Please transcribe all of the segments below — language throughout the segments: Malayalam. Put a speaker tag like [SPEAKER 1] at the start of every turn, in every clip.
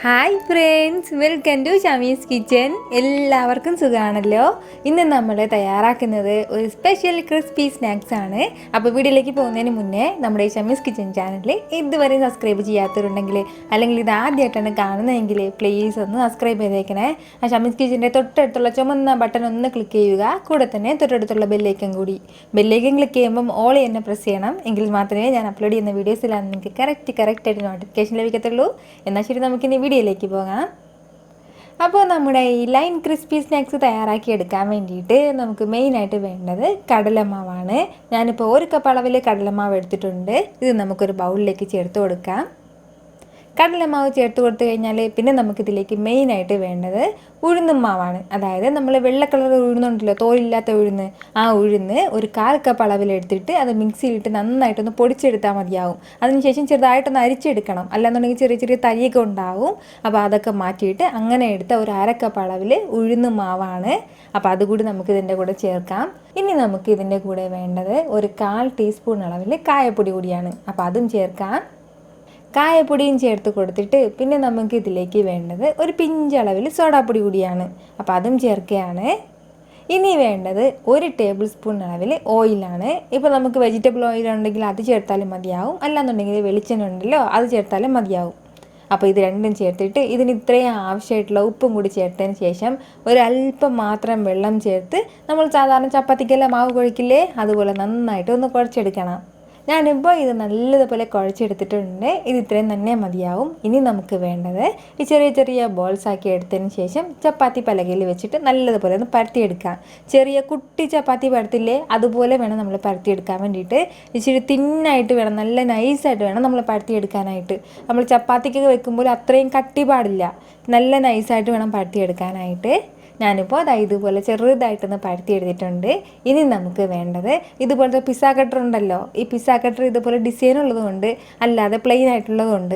[SPEAKER 1] Hi friends, welcome to Shamees kitchen. എല്ലാവർക്കും സുഖമാണല്ലോ. ഇന്ന് നമ്മൾ തയ്യാറാക്കുന്നത് ഒരു സ്പെഷ്യൽ ക്രിസ്പി സ്നാക്സ് ആണ്. അപ്പോൾ വീഡിയോയിലേക്ക് പോകുന്നതിന് മുന്നേ നമ്മുടെ ഈ ഷമീസ് കിച്ചൻ ചാനൽ ഇതുവരെ സബ്സ്ക്രൈബ് ചെയ്യാത്തവരുണ്ടെങ്കിൽ അല്ലെങ്കിൽ ഇത് ആദ്യമായിട്ടാണ് കാണുന്നതെങ്കിൽ പ്ലീസ് ഒന്ന് സബ്സ്ക്രൈബ് ചെയ്തേക്കണേ. ആ ഷമീസ് കിച്ചൻ്റെ തൊട്ടടുത്തുള്ള ചുമന്ന ബട്ടൺ ഒന്ന് ക്ലിക്ക് ചെയ്യുക. കൂടെ തന്നെ തൊട്ടടുത്തുള്ള ബെല്ലേക്കും ക്ലിക്ക് ചെയ്യുമ്പം ഓൾ തന്നെ പ്രസ് ചെയ്യണം. എങ്കിൽ മാത്രമേ ഞാൻ അപ്ലോഡ് ചെയ്യുന്ന വീഡിയോസിലാണ് നിങ്ങൾക്ക് കറക്റ്റായിട്ട് നോട്ടിഫിക്കേഷൻ ലഭിക്കത്തുള്ളൂ. എന്നാൽ ശരി, നമുക്കിനി വീഡിയോയിലേക്ക് പോകാം. അപ്പോൾ നമ്മുടെ ഈ ലൈൻ ക്രിസ്പി സ്നാക്സ് തയ്യാറാക്കി എടുക്കാൻ വേണ്ടിയിട്ട് നമുക്ക് മെയിനായിട്ട് വേണ്ടത് കടലമാവാണ്. ഞാനിപ്പോൾ 1 കപ്പ് അളവിൽ കടലമാവ് എടുത്തിട്ടുണ്ട്. ഇത് നമുക്കൊരു ബൗളിലേക്ക് ചേർത്ത് കൊടുക്കാം. കടലമാവ് ചേർത്ത് കൊടുത്തു കഴിഞ്ഞാൽ പിന്നെ നമുക്കിതിലേക്ക് മെയിനായിട്ട് വേണ്ടത് ഉഴുന്നും മാവാണ്. അതായത് നമ്മൾ വെള്ള കളർ ഉഴുന്നുണ്ടല്ലോ, തോലില്ലാത്ത ഉഴുന്ന്, ആ ഉഴുന്ന് ഒരു 1/4 കപ്പ് അളവിലെടുത്തിട്ട് അത് മിക്സിയിലിട്ട് നന്നായിട്ടൊന്ന് പൊടിച്ചെടുത്താൽ മതിയാവും. അതിനുശേഷം ചെറുതായിട്ടൊന്ന് അരിച്ചെടുക്കണം, അല്ലാന്നുണ്ടെങ്കിൽ ചെറിയ ചെറിയ തരിയൊക്കെ ഉണ്ടാവും. അപ്പോൾ അതൊക്കെ മാറ്റിയിട്ട് അങ്ങനെ എടുത്ത ഒരു 1/2 കപ്പ് അളവിൽ ഉഴുന്ന് മാവാണ്. അപ്പോൾ അതുകൂടി നമുക്ക് ഇതിൻ്റെ കൂടെ ചേർക്കാം. ഇനി നമുക്ക് ഇതിൻ്റെ കൂടെ വേണ്ടത് ഒരു 1/4 ടീസ്പൂൺ അളവിൽ കായപ്പൊടി കൂടിയാണ്. അപ്പോൾ അതും ചേർക്കാം. കായപ്പൊടിയും ചേർത്ത് കൊടുത്തിട്ട് പിന്നെ നമുക്ക് ഇതിലേക്ക് വേണ്ടത് ഒരു പിഞ്ചളവിൽ സോഡാപ്പൊടി കൂടിയാണ്. അപ്പോൾ അതും ചേർക്കുകയാണ്. ഇനി വേണ്ടത് 1 ടേബിൾ സ്പൂൺ അളവിൽ ഓയിലാണ്. ഇപ്പോൾ നമുക്ക് വെജിറ്റബിൾ ഓയിൽ ഉണ്ടെങ്കിൽ അത് ചേർത്താലും മതിയാവും, അല്ലാന്നുണ്ടെങ്കിൽ വെളിച്ചെണ്ണ ഉണ്ടല്ലോ അത് ചേർത്താലും മതിയാവും. അപ്പോൾ ഇത് രണ്ടും ചേർത്തിട്ട് ഇതിന് ഇത്രയും ആവശ്യമായിട്ടുള്ള ഉപ്പും കൂടി ചേർത്തതിന് ശേഷം ഒരല്പം മാത്രം വെള്ളം ചേർത്ത് നമ്മൾ സാധാരണ ചപ്പാത്തിക്കെല്ലാം മാവ് കുഴക്കില്ലേ, അതുപോലെ നന്നായിട്ട് ഒന്ന് കുഴച്ചെടുക്കണം. ഞാനിപ്പോൾ ഇത് നല്ലതുപോലെ കുഴച്ചെടുത്തിട്ടുണ്ട്. ഇത് ഇത്രയും തന്നെ മതിയാവും. ഇനി നമുക്ക് വേണ്ടത് ഈ ചെറിയ ചെറിയ ബോൾസ് ആക്കി എടുത്തതിന് ശേഷം ചപ്പാത്തി പലകയിൽ വെച്ചിട്ട് നല്ലതുപോലെ ഒന്ന് പരത്തിയെടുക്കാം. ചെറിയ കുട്ടി ചപ്പാത്തി പരത്തില്ലേ, അതുപോലെ വേണം നമ്മൾ പരത്തിയെടുക്കാൻ വേണ്ടിയിട്ട്. ഇച്ചിരി തിന്നായിട്ട് വേണം, നല്ല നൈസായിട്ട് വേണം നമ്മൾ പരത്തിയെടുക്കാനായിട്ട്. നമ്മൾ ചപ്പാത്തിക്കൊക്കെ വെക്കുമ്പോൾ അത്രയും കട്ടി പാടില്ല, നല്ല നൈസായിട്ട് വേണം പരത്തിയെടുക്കാനായിട്ട്. ഞാനിപ്പോൾ അത് ഇതുപോലെ ചെറുതായിട്ടൊന്ന് പരത്തി എടുത്തിട്ടുണ്ട്. ഇനി നമുക്ക് വേണ്ടത് ഇതുപോലത്തെ പിസ്സ കട്ടർ ഉണ്ടല്ലോ, ഈ പിസ്സ കട്ടർ ഇതുപോലെ ഡിസൈൻ ഉള്ളതുകൊണ്ട് അല്ലാതെ പ്ലെയിൻ ആയിട്ടുള്ളതുകൊണ്ട്.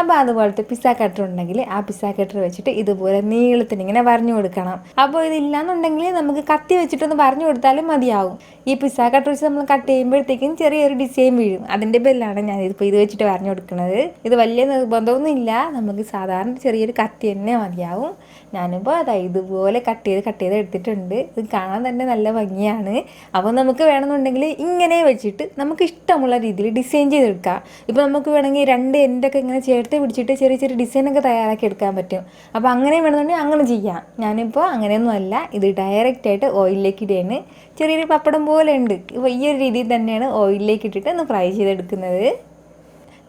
[SPEAKER 1] അപ്പോൾ അതുപോലത്തെ പിസ്സ കട്ടർ ഉണ്ടെങ്കിൽ ആ പിസ്സ കട്ടർ വെച്ചിട്ട് ഇതുപോലെ നീളത്തിന് ഇങ്ങനെ വരഞ്ഞു കൊടുക്കണം. അപ്പോൾ ഇതില്ലാന്നുണ്ടെങ്കിൽ നമുക്ക് കത്തി വെച്ചിട്ടൊന്ന് വരഞ്ഞു കൊടുത്താലും മതിയാവും. ഈ പിസ്സ കട്ടർ വെച്ച് നമ്മൾ കട്ട് ചെയ്യുമ്പോഴത്തേക്കും ചെറിയൊരു ഡിസൈൻ വീഴും. അതിൻ്റെ പേരിലാണ് ഞാനിതിപ്പോൾ ഇത് വെച്ചിട്ട് വരഞ്ഞു കൊടുക്കുന്നത്. ഇത് വലിയ നിർബന്ധമൊന്നുമില്ല, നമുക്ക് സാധാരണ ചെറിയൊരു കത്തി തന്നെ മതിയാവും. ഞാനിപ്പോൾ ഇതുപോലെ കട്ട് ചെയ്ത് എടുത്തിട്ടുണ്ട്. ഇത് കാണാൻ തന്നെ നല്ല ഭംഗിയാണ്. അപ്പോൾ നമുക്ക് വേണമെന്നുണ്ടെങ്കിൽ ഇങ്ങനെ വെച്ചിട്ട് നമുക്ക് ഇഷ്ടമുള്ള രീതിയിൽ ഡിസൈൻ ചെയ്തെടുക്കാം. ഇപ്പോൾ നമുക്ക് വേണമെങ്കിൽ 2 എൻഡൊക്കെ ഇങ്ങനെ ചേർത്ത് പിടിച്ചിട്ട് ചെറിയ ചെറിയ ഡിസൈനൊക്കെ തയ്യാറാക്കി എടുക്കാൻ പറ്റും. അപ്പോൾ അങ്ങനെ വേണമെന്നുണ്ടെങ്കിൽ അങ്ങനെ ചെയ്യാം. ഞാനിപ്പോൾ അങ്ങനെയൊന്നും അല്ല, ഇത് ഡയറക്റ്റായിട്ട് ഓയിലിലേക്ക് ഇടുകയാണ്. ചെറിയൊരു പപ്പടം പോലെ ഉണ്ട്. ഇപ്പോൾ ഈ ഒരു രീതിയിൽ തന്നെയാണ് ഓയിലിലേക്ക് ഇട്ടിട്ട് ഒന്ന് ഫ്രൈ ചെയ്തെടുക്കുന്നത്.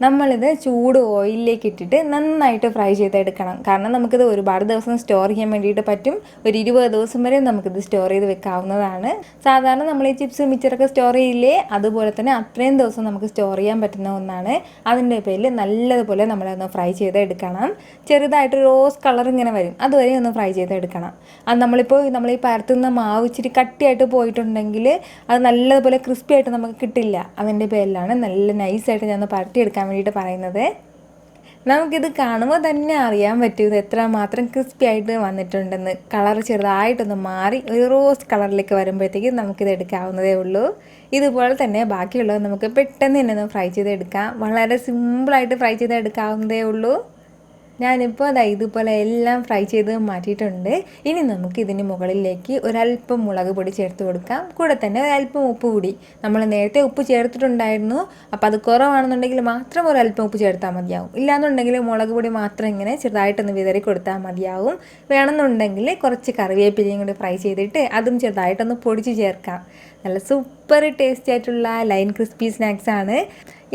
[SPEAKER 1] നമ്മളിത് ചൂട് ഓയിലിലേക്ക് ഇട്ടിട്ട് നന്നായിട്ട് ഫ്രൈ ചെയ്തെടുക്കണം. കാരണം നമുക്കിത് ഒരുപാട് ദിവസം സ്റ്റോർ ചെയ്യാൻ വേണ്ടിയിട്ട് പറ്റും. ഒരു 20 ദിവസം വരെ നമുക്കിത് സ്റ്റോർ ചെയ്ത് വെക്കാവുന്നതാണ്. സാധാരണ നമ്മൾ ഈ ചിപ്സ് മിച്ചറൊക്കെ സ്റ്റോർ ചെയ്യില്ലേ, അതുപോലെ തന്നെ അത്രയും ദിവസം നമുക്ക് സ്റ്റോർ ചെയ്യാൻ പറ്റുന്ന ഒന്നാണ്. അതിൻ്റെ പേരിൽ നല്ലതുപോലെ നമ്മളൊന്ന് ഫ്രൈ ചെയ്തെടുക്കണം. ചെറുതായിട്ട് റോസ് കളർ ഇങ്ങനെ വരും, അതുവരെ ഒന്ന് ഫ്രൈ ചെയ്തെടുക്കണം. അത് നമ്മൾ ഈ പരത്തുന്ന മാവ് ഇച്ചിരി കട്ടിയായിട്ട് പോയിട്ടുണ്ടെങ്കിൽ അത് നല്ലതുപോലെ ക്രിസ്പി ആയിട്ട് നമുക്ക് കിട്ടില്ല. അതിൻ്റെ പേരിലാണ് നല്ല നൈസായിട്ട് ഞാൻ പരത്തിയെടുക്കാൻ വേണ്ടിയിട്ട് പറയുന്നത്. നമുക്കിത് കാണുമ്പോൾ തന്നെ അറിയാൻ പറ്റും ഇത് എത്രമാത്രം ക്രിസ്പി ആയിട്ട് വന്നിട്ടുണ്ടെന്ന്. കളർ ചെറുതായിട്ടൊന്ന് മാറി ഒരു റോസ് കളറിലേക്ക് വരുമ്പോഴത്തേക്കും നമുക്കിത് എടുക്കാവുന്നതേ ഉള്ളൂ. ഇതുപോലെ തന്നെ ബാക്കിയുള്ളത് നമുക്ക് പെട്ടെന്ന് തന്നെ ഒന്ന് ഫ്രൈ ചെയ്തെടുക്കാം. വളരെ സിമ്പിളായിട്ട് ഫ്രൈ ചെയ്തെടുക്കാവുന്നതേ ഉള്ളൂ. ഞാനിപ്പോൾ ഇതുപോലെ എല്ലാം ഫ്രൈ ചെയ്ത് മാറ്റിയിട്ടുണ്ട്. ഇനി നമുക്ക് ഇതിന് മുകളിലേക്ക് ഒരല്പം മുളക് പൊടി ചേർത്ത് കൊടുക്കാം. കൂടെ തന്നെ ഒരല്പം ഉപ്പ് കൂടി. നമ്മൾ നേരത്തെ ഉപ്പ് ചേർത്തിട്ടുണ്ടായിരുന്നു, അപ്പോൾ അത് കുറവാണെന്നുണ്ടെങ്കിൽ മാത്രം ഒരല്പം ഉപ്പ് ചേർത്താൽ മതിയാവും. ഇല്ലാന്നുണ്ടെങ്കിൽ മുളക് പൊടി മാത്രം ഇങ്ങനെ ചെറുതായിട്ടൊന്ന് വിതറി കൊടുത്താൽ മതിയാവും. വേണമെന്നുണ്ടെങ്കിൽ കുറച്ച് കറിവേപ്പിലയും കൂടി ഫ്രൈ ചെയ്തിട്ട് അതും ചെറുതായിട്ടൊന്ന് പൊടിച്ച് ചേർക്കാം. നല്ല സൂപ്പർ ടേസ്റ്റി ആയിട്ടുള്ള ലൈൻ ക്രിസ്പി സ്നാക്സ് ആണ്.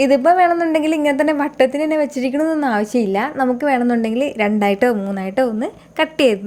[SPEAKER 1] ഇതിപ്പോൾ വേണമെന്നുണ്ടെങ്കിൽ ഇങ്ങനെ തന്നെ വട്ടത്തിന് തന്നെ വെച്ചിരിക്കണമെന്നൊന്നും ആവശ്യമില്ല. നമുക്ക് വേണമെന്നുണ്ടെങ്കിൽ 2ആയിട്ടോ 3ആയിട്ടോ ഒന്ന്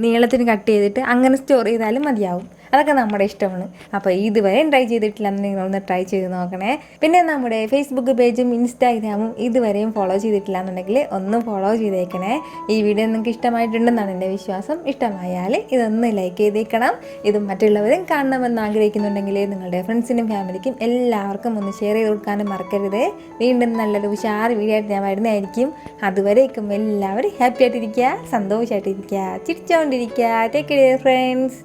[SPEAKER 1] നീളത്തിന് കട്ട് ചെയ്തിട്ട് അങ്ങനെ സ്റ്റോർ ചെയ്താലും മതിയാവും. അതൊക്കെ നമ്മുടെ ഇഷ്ടമാണ്. അപ്പോൾ ഇതുവരെ ട്രൈ ചെയ്തിട്ടില്ലെന്ന് നിങ്ങളൊന്ന് ട്രൈ ചെയ്ത് നോക്കണേ. പിന്നെ നമ്മുടെ ഫേസ്ബുക്ക് പേജും ഇൻസ്റ്റാഗ്രാമും ഇതുവരെയും ഫോളോ ചെയ്തിട്ടില്ല എന്നുണ്ടെങ്കിൽ ഒന്ന് ഫോളോ ചെയ്തേക്കണേ. ഈ വീഡിയോ നിങ്ങൾക്ക് ഇഷ്ടമായിട്ടുണ്ടെന്നാണ് എൻ്റെ വിശ്വാസം. ഇഷ്ടമായാൽ ഇതൊന്ന് ലൈക്ക് ചെയ്തേക്കണം. ഇത് മറ്റുള്ളവരും കാണണമെന്ന് ആഗ്രഹിക്കുന്നുണ്ടെങ്കിൽ നിങ്ങളുടെ ഫ്രണ്ട്സിനും ഫാമിലിക്കും എല്ലാവർക്കും ഒന്ന് ഷെയർ ചെയ്ത് കൊടുക്കാനും മറക്കരുത്. വീണ്ടും നല്ലൊരു ഉഷാർ വീഡിയോ ആയിട്ട് ഞാൻ വരുന്നതായിരിക്കും. അതുവരേക്കും എല്ലാവരും ഹാപ്പി ആയിട്ടിരിക്കുക, സന്തോഷമായിട്ടിരിക്കുക, ചിരിച്ചുകൊണ്ടിരിക്കുക. Take care friends.